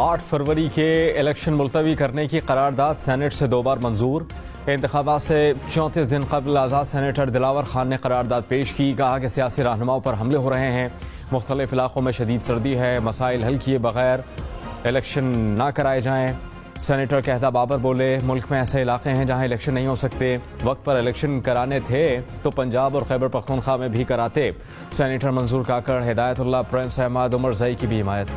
8 फरवरी के इलेक्शन मुलतवी करने की करारदाद सेनेट से 2 बार मंजूर। इंतखाबात से 34 दिन कबल आज़ाद सेनेटर दिलावर खान ने करारदाद पेश की। कहा कि सियासी रहनुमाओं पर हमले हो रहे हैं, मुख्तलिफ इलाकों में शदीद सर्दी है, मसाइल हल किए बगैर इलेक्शन ना कराए जाएँ। सेनेटर कहता बाबर बोले, मुल्क में ऐसे इलाके हैं जहां इलेक्शन नहीं हो सकते, वक्त पर इलेक्शन कराने थे तो पंजाब और खैबर पख्तूनख्वा में भी कराते। Senator Manzoor Kakar, Hidayatullah, prince Ahmed, Umarzai की भी हिमायत।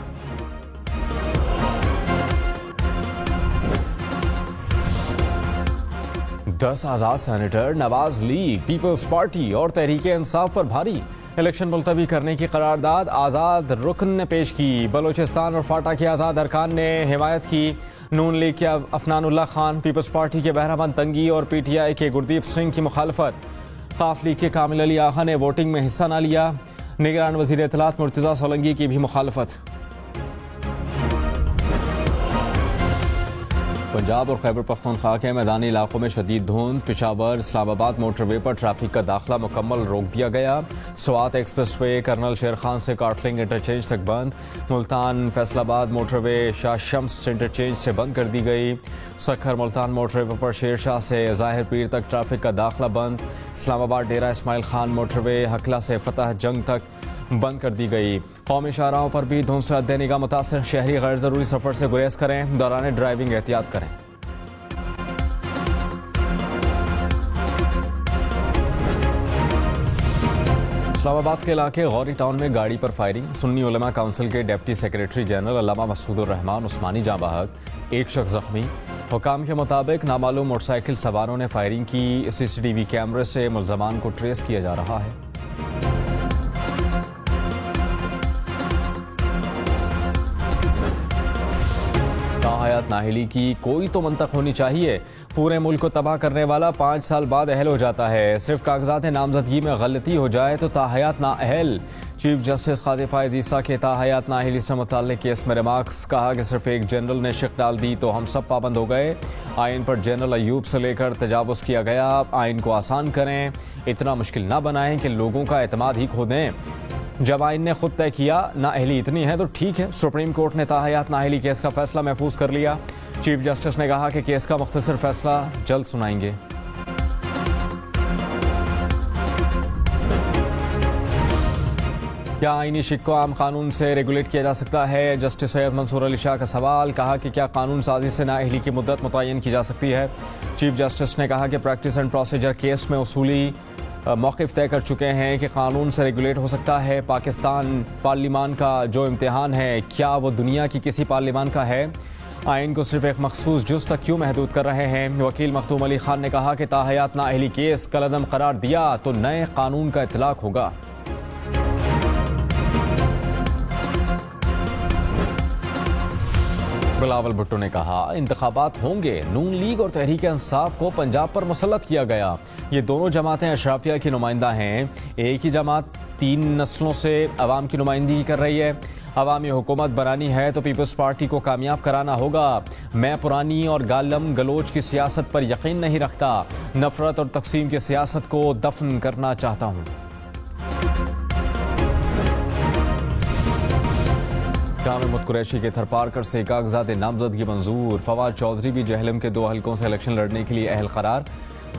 दस आज़ाद senator Nawaz league, peoples party और तहरीक इंसाफ पर भारी। इलेक्शन मुलतवी करने की करारदाद आज़ाद रुकन ने पेश की। बलोचिस्तान और फाटा के आज़ाद अरकान ने हिमायत की। नून लीग के अफनानुल्लाह खान, पीपल्स पार्टी के बहरामंद तंगी और PTI के गुरदीप सिंह की मुखालफत। काफ लीग के कामिल अली आगा ने वोटिंग में हिस्सा न लिया। निगरान वज़ीर इत्तलात मुर्तज़ा सोलंकी की भी मुखालफत। पंजाब और खैबर पख्तूनख्वा के मैदानी इलाकों में शदीद धुंध। पेशावर इस्लामाबाद मोटरवे पर ट्रैफिक का दाखिला मुकम्मल रोक दिया गया। स्वात एक्सप्रेस वे कर्नल शेर खान से काटलिंग इंटरचेंज तक बंद। मुल्तान फैसलाबाद मोटरवे शाह शम्स इंटरचेंज से बंद कर दी गई। सखर मुल्तान मोटरवे पर शेरशाह से ज़ाहिर पीर तक ट्रैफिक का दाखिला बंद। इस्लामाबाद डेरा इस्माइल खान मोटरवे हकला से फतह जंग तक बंद कर दी गई। कौमी शाहराहों पर भी धुंध से अद्दे निगाह मुतासर। शहरी गैर ज़रूरी सफ़र से गुरेज करें, दौरान ड्राइविंग एहतियात करें। इस्लामाबाद के इलाके गौरी टाउन में गाड़ी पर फायरिंग। सुन्नी उलमा काउंसिल के डिप्टी सेक्रेटरी जनरल अल्लामा मसूदुर रहमान उस्मानी जाँ बहक, एक शख्स जख्मी। हुकाम के मुताबिक नामालूम मोटरसाइकिल सवारों ने फायरिंग की। CCTV कैमरे से मुल्ज़मान को ट्रेस किया जा रहा है। ताहयात नाअहली की कोई तो मंतक होनी चाहिए। पूरे मुल्क को तबाह करने वाला 5 साल बाद अहल हो जाता है। सिर्फ कागजात नामजदगी में गलती हो जाए तो ताहयात नाअहल। चीफ जस्टिस काजी फायज ईसा के ताहयात नाअहली से मुताल्लिक केस में रिमार्क्स। कहा कि सिर्फ एक जनरल ने शिक डाल दी तो हम सब पाबंद हो गए। आइन पर जनरल अयूब से लेकर तजावुज़ किया गया। आइन को आसान करें, इतना मुश्किल ना बनाएं कि लोगों का एतमाद ही खो दें। जब आइन ने खुद तय किया नाअहली इतनी है तो ठीक है। सुप्रीम कोर्ट ने ताहयात नाअहली केस का फैसला महफूज कर लिया। चीफ जस्टिस ने कहा कि केस का मुख्तसर फैसला जल्द सुनाएंगे। क्या आईनी शिक को आम कानून से रेगुलेट किया जा सकता है? जस्टिस सैयद मंसूर अली शाह का सवाल। कहा कि क्या कानून साजी से नाअहली की मुद्दत मुतय्यन की जा सकती है? चीफ जस्टिस ने कहा कि प्रैक्टिस एंड प्रोसीजर केस में उसूली मौक़िफ़ तय कर चुके हैं कि कानून से रेगुलेट हो सकता है। पाकिस्तान पार्लिमान का जो इम्तिहान है, क्या वो दुनिया की किसी पार्लिमान का है? आइन को सिर्फ एक मखसूस जुज़ तक क्यों महदूद कर रहे हैं? वकील मखदूम अली खान ने कहा कि ताहयात नाअहली केस कलअदम करार दिया तो नए कानून का इतलाक होगा। बिलावल भुट्टो ने कहा इंतखाबात होंगे, नून लीग और तहरीक इंसाफ को पंजाब पर मुसल्लत किया गया। ये दोनों जमातें अशराफिया की नुमाइंदा हैं। एक ही जमात 3 नस्लों से अवाम की नुमाइंदगी कर रही है। अवामी हुकूमत बनानी है तो पीपल्स पार्टी को कामयाब कराना होगा। मैं पुरानी और गालम गलोच की सियासत पर यकीन नहीं रखता। नफरत और तकसीम की सियासत को दफन करना चाहता हूँ। जामिल कुरैशी के थरपारकर से कागजात नामजदगी मंजूर। फवाद चौधरी भी जहलम के 2 हलकों से इलेक्शन लड़ने के लिए अहल करार।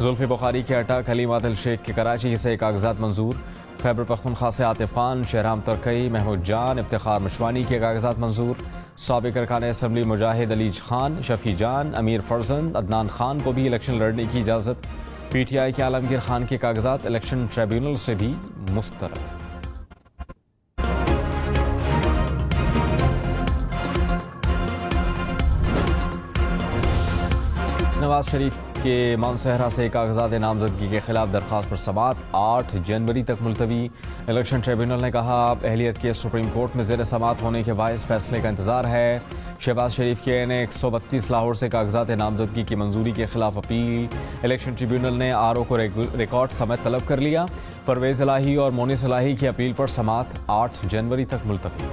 जुल्फी बुखारी के अटक, हलीम आदिल शेख के कराची से कागजात मंजूर। खैबर पख्तूनख्वा से आतिफ खान, शहराम तरकई, महमूद जान, इफ्तिखार मशवानी के कागजात मंजूर। साबिक अरकान असम्बली मुजाहिद अली खान, शफी जान, अमीर फरजंद, अदनान खान को भी इलेक्शन लड़ने की इजाज़त। PTI के आलमगीर खान के कागजात इलेक्शन ट्रिब्यूनल से भी मुस्तरद। नवाज शरीफ के मानसहरा से कागजात नामजदगी के खिलाफ दरख्वास्त पर समाअत 8 जनवरी तक मुलतवी। इलेक्शन ट्रिब्यूनल ने कहा अहलियत के सुप्रीम कोर्ट में ज़ेर समाअत होने के बायस फैसले का इंतजार है। शहबाज शरीफ के NA 132 लाहौर से कागजात नामजदगी की मंजूरी के खिलाफ अपील। इलेक्शन ट्रिब्यूनल ने RO को रिकॉर्ड समेत तलब कर लिया। परवेज इलाही और मोनिस इलाही की अपील पर समाअत 8 जनवरी तक मुलतवी।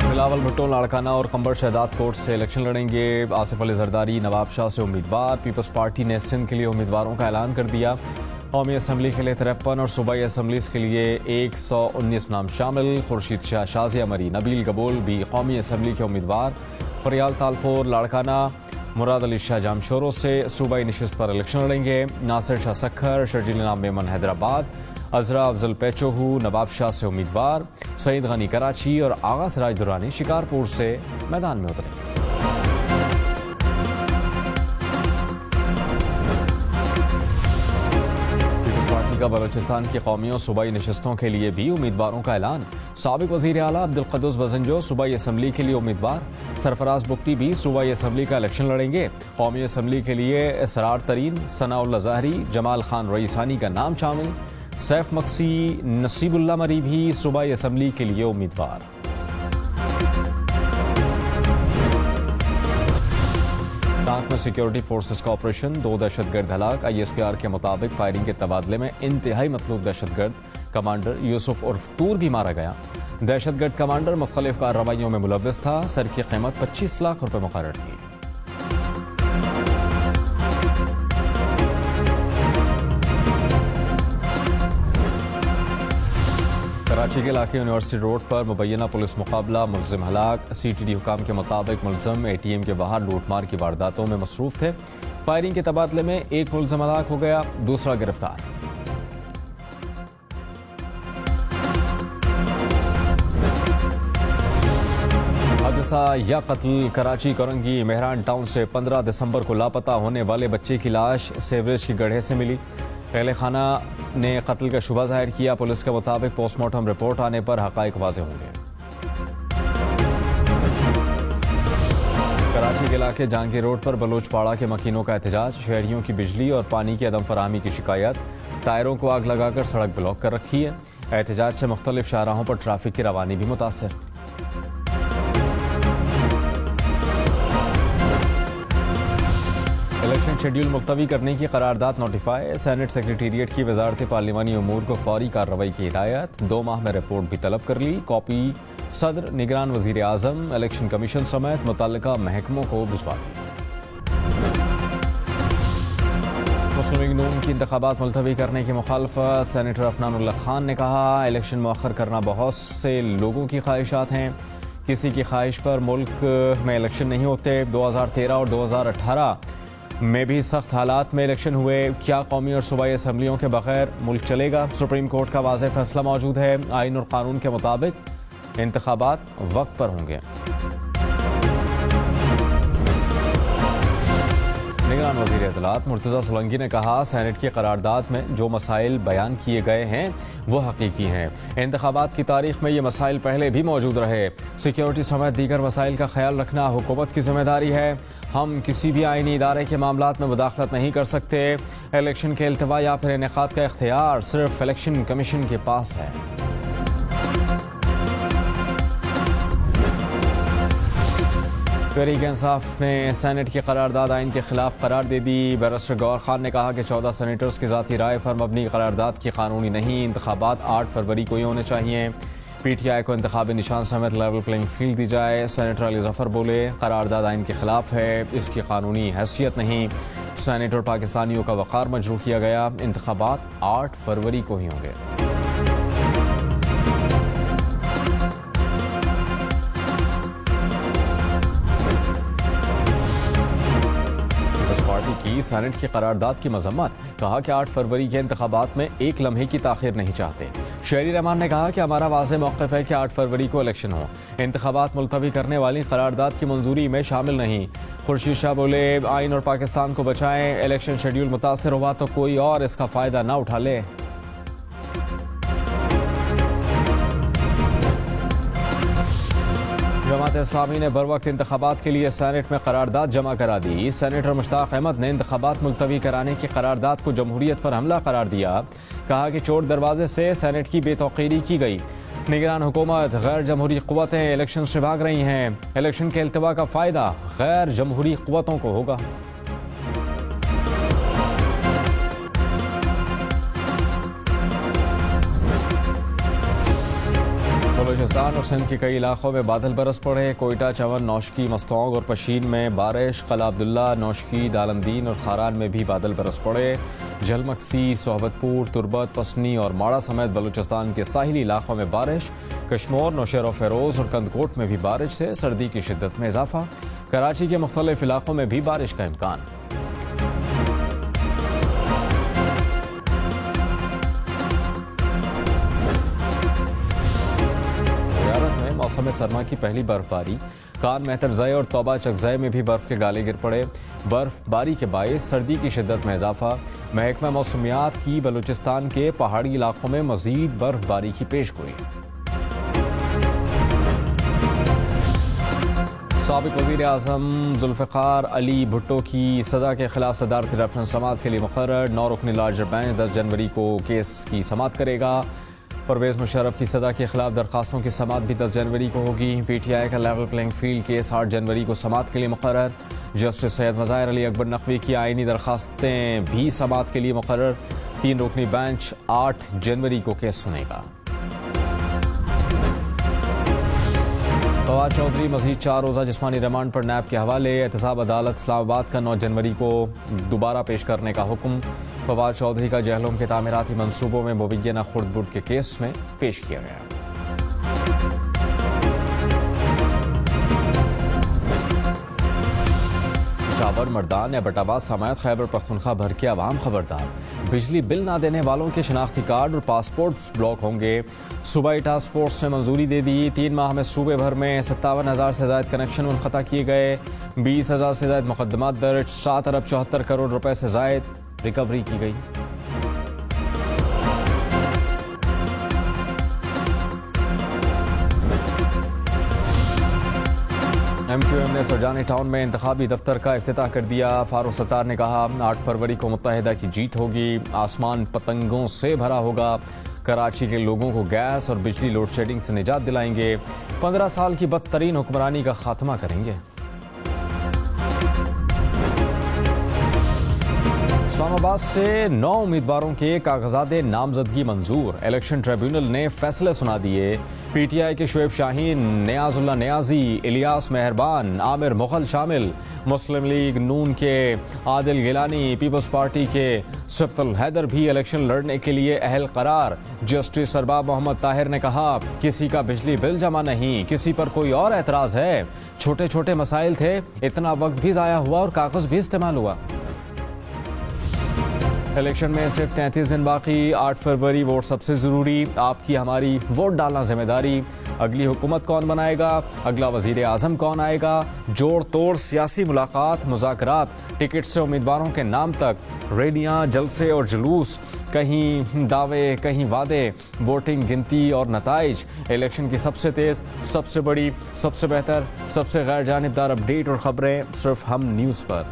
बिलावल भुट्टो लाड़काना और कंबर शहदाद कोर्ट से इलेक्शन लड़ेंगे। आसिफ अली जरदारी नवाब शाह से उम्मीदवार। पीपल्स पार्टी ने सिंध के लिए उम्मीदवारों का ऐलान कर दिया। कौमी असम्बली के लिए 53 और सूबाई असम्बलीज के लिए 119 नाम शामिल। खुर्शीद शाह शाजिया मरी, नबील गबूल भी कौमी असम्बली के उम्मीदवार। फरियाल तालपुर लाड़काना मुराद अली शाह जामशोरों से सूबाई नशिस्त पर इलेक्शन लड़ेंगे। नासिर शाह सखर, शर्जील नाम मेमन हैदराबाद, अजरा अफजल पेचोहू नवाब शाह से उम्मीदवार। सईद गनी कराची और आगा सिराज दुरानी शिकारपुर से मैदान में उतरे। का बलोचिस्तान की कौमी और सूबाई नशिस्तों के लिए भी उम्मीदवारों का ऐलान। साबिक वज़ीर आला अब्दुल क़ुद्दूस बज़ंजो सूबाई असम्बली के लिए उम्मीदवार। सरफराज बुख्ती भी सूबाई असम्बली का इलेक्शन लड़ेंगे। कौमी असम्बली के लिए इसरार तरीन, सनाउल्लाह ज़ाहरी, जमाल खान रईसानी का नाम शामिल। सैफ मक्सी, नसीबुल्लाह मरी भी सूबाई असम्बली के लिए उम्मीदवार। में सिक्योरिटी फोर्सेस का ऑपरेशन, 2 दहशतगर्द हलाक। ISPR के मुताबिक फायरिंग के तबादले में इंतहाई मतलूब दहशतगर्द कमांडर यूसुफ उर्फ तूर भी मारा गया। दहशतगर्द कमांडर मुख्तलिफ कार्रवाइयों में मुलव्वस था। सर की कीमत 25 लाख रुपए मुकर्रर थी। कराची के इलाके यूनिवर्सिटी रोड पर मुबैना पुलिस मुकाबला, मुलजिम हलाक। CTD हुकाम के मुताबिक मुलजिम ATM के बाहर लूटमार की वारदातों में मसरूफ थे। फायरिंग के तबादले में एक मुलजिम हलाक हो गया, दूसरा गिरफ्तार। हादसा या कत्ल। कराची कोरंगी मेहरान टाउन से 15 दिसंबर को लापता होने वाले बच्चे की लाश सेवरेज की गड्ढे से मिली। पहले खाना ने कत्ल का शुबा जाहिर किया। पुलिस के मुताबिक पोस्टमार्टम रिपोर्ट आने पर हकाइक वाज़ेह होंगे। कराची के इलाके जहांगीर रोड पर बलोचपाड़ा के मकीनों का एहतजाज। शहरियों की बिजली और पानी की अदम फराहमी की शिकायत। टायरों को आग लगाकर सड़क ब्लॉक कर रखी है। एहतजाज से मुख्तलिफ शाहराहों पर ट्रैफिक की रवानी भी मुतासर। इलेक्शन शेड्यूल मुलतवी करने की करारदाद नोटिफाई। सेनेट सेक्रेटेरिएट की वजारत पार्लिमानी उमूर को फौरी कार्रवाई की हिदायत। 2 माह में रिपोर्ट भी तलब कर ली। कॉपी सदर, निगरान वजीर आजम, इलेक्शन कमीशन समेत मुतल्लिका महकमों को भिजवा दी। मुस्लिम लीग नून की इंतखाबात मुलतवी करने की मुखालफत। सेनेटर अफनानुल्लाह खान ने कहा, इलेक्शन मौखर करना बहुत से लोगों की ख्वाहिशात हैं, किसी की ख्वाहिश पर मुल्क में इलेक्शन नहीं होते। 2013 और 2018 में भी सख्त हालात में इलेक्शन हुए। क्या कौमी और सूबाई असम्बलियों के बगैर मुल्क चलेगा? सुप्रीम कोर्ट का वाज़ेह फैसला मौजूद है। आइन और कानून के मुताबिक इंतखाबात वक्त पर होंगे। निगरान वज़ीर इत्तलात मुर्तज़ा सोलंकी ने कहा, सेनेट की करारदाद में जो मसाइल बयान किए गए हैं वो हकीकी हैं। इंतखाबात की तारीख में ये मसाइल पहले भी मौजूद रहे। सिक्योरिटी समेत दीगर मसाइल का ख्याल रखना हुकूमत की जिम्मेदारी है। हम किसी भी आईनी इदारे के मामलात में मुदाखलत नहीं कर सकते। इलेक्शन के इल्तिवा या फिर इनेकाद का इख्तियार सिर्फ इलेक्शन कमीशन के पास है। तहरीक इंसाफ ने सेनेट की करारदाद आइन के खिलाफ करार दे दी। बैरिस्टर गौहर खान ने कहा कि 14 सेनेटर्स की ज़ाती राय पर मबनी करारदाद की कानूनी नहीं। इंतखाबात 8 फरवरी को ही होने चाहिए। PTI को इंतखाबी निशान समेत लेवल प्लेइंग फील्ड दी जाए। सेनेटर अली जफर बोले, करारदाद आइन के खिलाफ है, इसकी कानूनी हैसियत नहीं। सेनेटर पाकिस्तानियों का वक़ार मजरूह किया गया। इंतखाबात 8 फरवरी को ही होंगे। पार्टी की सेनेट की करारदाद की मजम्मत। कहा कि 8 फरवरी के इंतखाबात में एक लम्हे की ताखीर नहीं चाहते। शहरी रहमान ने कहा कि हमारा वाज़ेह मौक़िफ़ है कि 8 फरवरी को इलेक्शन हो। इंतखाबात मुलतवी करने वाली करारदाद की मंजूरी में शामिल नहीं। खुर्शीद शाह बोले, आइन और पाकिस्तान को बचाएं। इलेक्शन शेड्यूल मुतासर हुआ तो कोई और इसका फ़ायदा ना उठा ले। जमात इस्लामी ने बरवक्त इंतखाबात के लिए सेनेट में करारदाद जमा करा दी। सेनेटर मुश्ताक अहमद ने इंतखाबात मुलतवी कराने की करारदाद को जमहूरियत पर हमला करार दिया। कहा कि चोर दरवाजे से सेनेट की बेतौकीरी की गई। निगरान हुकूमत गैर जमहूरी क़ुव्वतें इलेक्शन से भाग रही हैं। इलेक्शन के इल्तिवा का फ़ायदा गैर जमहूरी क़ुव्वतों को होगा। बलूचिस्तान और सिंध के कई इलाकों में बादल बरस पड़े। कोयटा, चवन, नौशकी, मस्तौंग और पशीन में बारिश। कला अब्दुल्ला, नौशकी, दालमदीन और खारान में भी बादल बरस पड़े। झलमक्सी, सोहबतपुर, तुर्बत, पसनी और माड़ा समेत बलूचिस्तान के साहिली इलाकों में बारिश। कश्मीर, नौशेरा फेरोज और कंदकोट में भी बारिश से सर्दी की शिद्दत में इजाफा। कराची के मुख्तलिफ इलाकों में भी बारिश का इम्कान। मौसम सरमा की पहली बर्फबारी। कान मेहतरज़ई और तौबा चकज़ई में भी बर्फ के गाले गिर पड़े। बर्फबारी के बायस सर्दी की शिद्दत में इजाफा। महकमा मौसमियात की बलूचिस्तान के पहाड़ी इलाकों में मजीद बर्फबारी की पेशगोई। साबिक वज़ीर आज़म जुल्फ़िकार अली भुट्टो की सज़ा के खिलाफ सदारती रेफरेंस समाअत के लिए मुक़र्रर। 9 रुकनी लार्जर बेंच 10 जनवरी को केस की समाअत करेगा। परवेज़ मुशर्रफ की सज़ा के खिलाफ दरखास्तों की समाअत भी 10 जनवरी को होगी। PTI का लेवल प्लेइंग फील्ड केस 8 जनवरी को समाअत के लिए मुक़र्रर। जस्टिस सैयद मज़ाहिर अली अकबर नकवी की आइनी दरखास्तें भी समाअत के लिए मुक़र्रर। 3 रुकनी बेंच 8 जनवरी को केस सुनेगा। फवाद चौधरी मज़ीद 4 रोज़ा जिस्मानी रिमांड पर नैब के हवाले। एहतसाब अदालत इस्लामाबाद का 9 जनवरी को दोबारा पेश करने का हुक्म। फवाद चौधरी का जहलुम के तामीराती मनसूबों में मुबैना खुर्द-बुर्द के केस में पेश किया गया। पेशावर, मर्दान, एबटाबाद समेत खैबर पख्तूनख्वा भर के अवाम खबरदार। बिजली बिल ना देने वालों के शनाख्ती कार्ड और पासपोर्ट ब्लॉक होंगे। सूबाई टास्क फोर्स ने मंजूरी दे दी। 3 माह में सूबे भर में 57,000 से ज्यादा कनेक्शन मुनक़ता किए गए। 20,000 से ज्यादा मुकदमात दर्ज। 7 अरब 74 करोड़ रुपए से ज्यादा रिकवरी की गई। MQM ने सरजानी टाउन में इंतखाबी दफ्तर का इफ्तिताह कर दिया। फारूक सत्तार ने कहा 8 फरवरी को मुत्तहिदा की जीत होगी। आसमान पतंगों से भरा होगा। कराची के लोगों को गैस और बिजली लोड शेडिंग से निजात दिलाएंगे। 15 साल की बदतरीन हुक्मरानी का खात्मा करेंगे। इस्लामाबाद से 9 उम्मीदवारों के कागजात नामजदगी मंजूर। इलेक्शन ट्रिब्यूनल ने फैसले सुना दिए। PTI के शुएब शाहीन, नियाजुल्लाह नियाजी, इलियास मेहरबान, आमिर मुगल शामिल। मुस्लिम लीग नून के आदिल गिलानी, पीपल्स पार्टी के सिब्तुल हैदर भी इलेक्शन लड़ने के लिए अहल करार। जस्टिस अरबाब मोहम्मद ताहिर ने कहा किसी का बिजली बिल जमा नहीं, किसी पर कोई और एतराज है। छोटे छोटे मसाइल थे, इतना वक्त भी जाया हुआ और कागज भी इस्तेमाल हुआ। इलेक्शन में सिर्फ 33 दिन बाकी। 8 फरवरी वोट सबसे जरूरी। आपकी हमारी वोट डालना जिम्मेदारी। अगली हुकूमत कौन बनाएगा, अगला वजीर आजम कौन आएगा, जोड़ तोड़ सियासी मुलाकात, मुज़ाकरात, टिकट से उम्मीदवारों के नाम तक, रैलियां, जलसे और जुलूस, कहीं दावे कहीं वादे, वोटिंग, गिनती और नताइज। इलेक्शन की सबसे तेज, सबसे बड़ी, सबसे बेहतर, सबसे गैर जानिबदार अपडेट और खबरें सिर्फ हम न्यूज़ पर।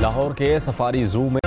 लाहौर के सफारी जू में